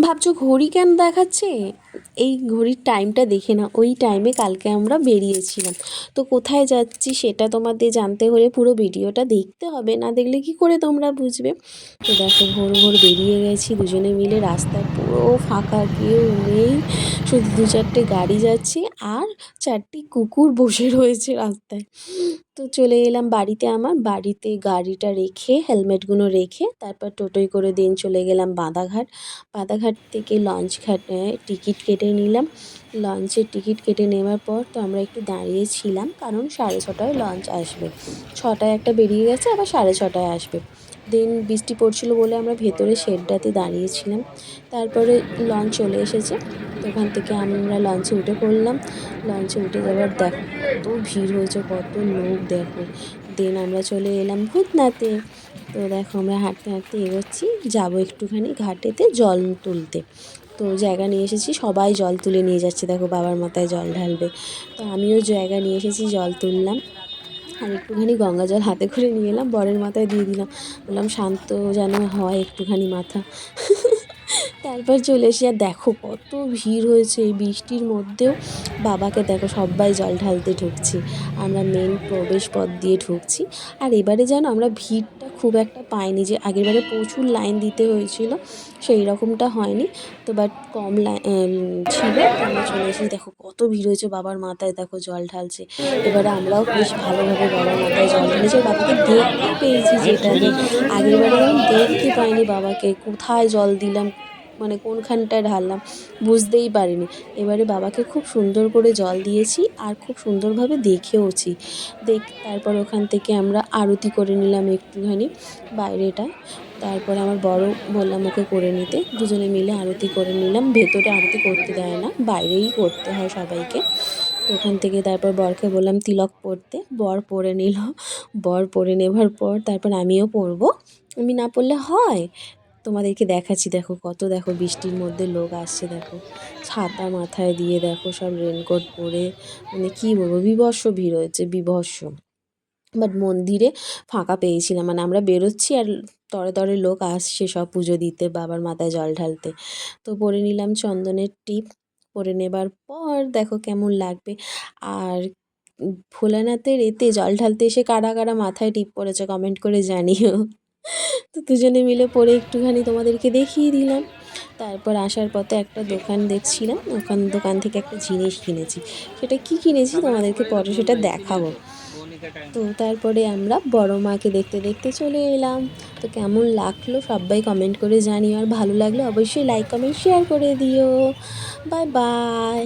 ভাবছো ঘড়ি কেন দেখাচ্ছে? এই ঘড়ির টাইমটা দেখে না, ওই টাইমে কালকে আমরা বেরিয়েছিলাম। তো কোথায় যাচ্ছি সেটা তোমাদের জানতে হলে পুরো ভিডিওটা দেখতে হবে, না দেখলে কি করে তোমরা বুঝবে। তো দেখো ভোর ভোর বেরিয়ে গেছি দুজনে মিলে, রাস্তায় পুরো ফাঁকা, কেউ নেই, শুধু দু চারটে গাড়ি যাচ্ছে আর চারটি কুকুর বসে রয়েছে রাস্তায়। তো চলে এলাম বাড়িতে, আমার বাড়িতে গাড়িটা রেখে, হেলমেটগুলো রেখে তারপর টোটোয় করে দিন চলে গেলাম বাদাঘাট। বাদাঘাট থেকে লঞ্চ ঘাটে টিকিট কেটে নিলাম। লঞ্চের টিকিট কেটে নেওয়ার পর তো আমরা একটু দাঁড়িয়েছিলাম, কারণ 6:30টায় লঞ্চ আসবে। 6টায় একটা বেরিয়ে গেছে, আবার 6:30টায় আসবে। দিন বৃষ্টি পড়ছিল বলে আমরা ভেতরে শেডটাতে দাঁড়িয়েছিলাম। তারপরে লঞ্চ চলে এসেছে, তো ওখান থেকে আমরা লঞ্চে উঠে পড়লাম। লঞ্চে উঠে যাবার দেখো কত ভিড় হয়েছে, কত লোক দেখো। দেন আমরা চলে এলাম ভূতনাথে। তো দেখো আমরা হাঁটতে হাঁটতে এগোচ্ছি, যাবো একটুখানি ঘাটেতে জল তুলতে। তো জায়গা নিয়ে এসেছি, সবাই জল তুলে নিয়ে যাচ্ছে, দেখো বাবার মাথায় জল ঢালবে। তো আমিও জায়গা নিয়ে এসেছি, জল তুললাম আর একটুখানি গঙ্গা জল হাতে করে নিয়ে এলাম, বরের মাথায় দিয়ে দিলাম, বললাম শান্ত যেন হয় একটুখানি মাথা। তারপর চলে এসে আর দেখো কত ভিড় হয়েছে এই বৃষ্টির মধ্যেও। বাবাকে দেখো সবাই জল ঢালতে ঢুকছি, আমরা মেন প্রবেশ পথ দিয়ে ঢুকছি। আর এবারে যেন আমরা ভিড়টা খুব একটা পাইনি, যে আগেরবারে প্রচুর লাইন দিতে হয়েছিল সেই রকমটা হয়নি। তো বাট কম লাইন ছিল, তো আমরা চলে এসেছি। দেখো কত ভিড় হয়েছে, বাবার মাথায় দেখো জল ঢালছে। এবারে আমরাও বেশ ভালোভাবে বাবার মাথায় জল ঢেলেছি, আর বাবাকে দেখতে পেয়েছি, যেটা যে আগেরবারে যেমন দেখতে পাইনি বাবাকে, কোথায় জল দিলাম মানে কোনখানটায় ঢাললাম বুঝতেই পারিনি। এবারে বাবাকে খুব সুন্দর করে জল দিয়েছি আর খুব সুন্দরভাবে দেখেওছি। তারপর ওখান থেকে আমরা আরতি করে নিলাম একটুখানি বাইরেটায়। তারপরে আমার বড় বললাম ওকে করে নিতে, দুজনে মিলে আরতি করে নিলাম। ভেতরে আরতি করতে দেয় না, বাইরেই করতে হয় সবাইকে। তো ওখান থেকে তারপর বরকে বললাম তিলক পরতে, বর পরে নিল। বর পরে নেবার পর তারপর আমিও পরবো, আমি না পরলে হয়? তোমাদেরকে দেখাচ্ছি, দেখো কত, দেখো বৃষ্টির মধ্যে লোক আসছে, দেখো ছাতা মাথায় দিয়ে, দেখো সব রেনকোট পরে, মানে কী বলবো, বীভৎস ভিড় হয়েছে, বীভৎস। বাট মন্দিরে ফাঁকা পেয়েছিলাম, মানে আমরা বেরোচ্ছি আর তরে তরে লোক আসছে সব পুজো দিতে, বাবার মাথায় জল ঢালতে। তো পরে নিলাম চন্দনের টিপ, পরে নেবার পর দেখো কেমন লাগবে। আর ভোলানাথের এতে জল ঢালতে এসে কারা কারা মাথায় টিপ পড়েছে কমেন্ট করে জানিও। তো দুজনে মিলে পরে একটুখানি তোমাদেরকে দেখিয়ে দিলাম। তারপর আসার পথে একটা দোকান দেখছিলাম, দোকান থেকে একটা জিনিস কিনেছি। সেটা কি কিনেছি তোমাদেরকে পরে সেটা দেখাবো। তো তারপরে আমরা বড় মাকে দেখতে দেখতে চলে এলাম। তো কেমন লাগলো সবাই কমেন্ট করে জানিও, আর ভালো লাগলে অবশ্যই লাইক কমেন্ট শেয়ার করে দিও। Bye bye.